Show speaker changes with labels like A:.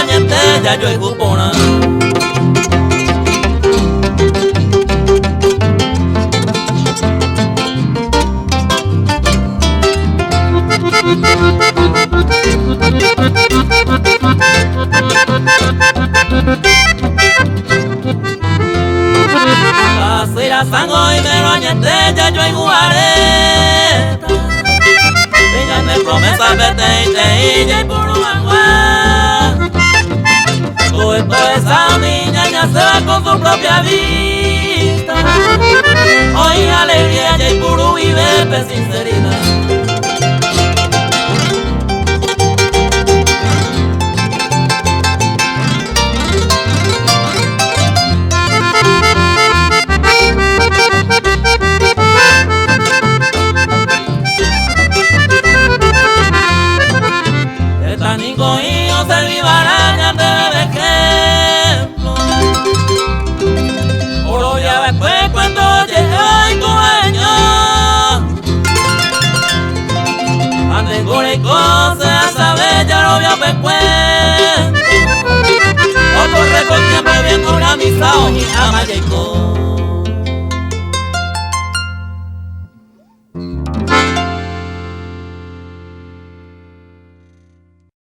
A: añete ya yo he cupona. Casira sango y me lo añete ya yo en guareta. Ella me promesa verte y te y por un agua. Todo esto esa niña ya se va con su propia vista. Hoy alegría y puro vive sinceridad. Nico y yo se vivarán antes de ejemplo. Oro ya después cuando llegue hoy tu año. Ande con y cosas, sabes, ya lo voy a pecuento. Otro récord siempre viendo una misa y ama Jacob.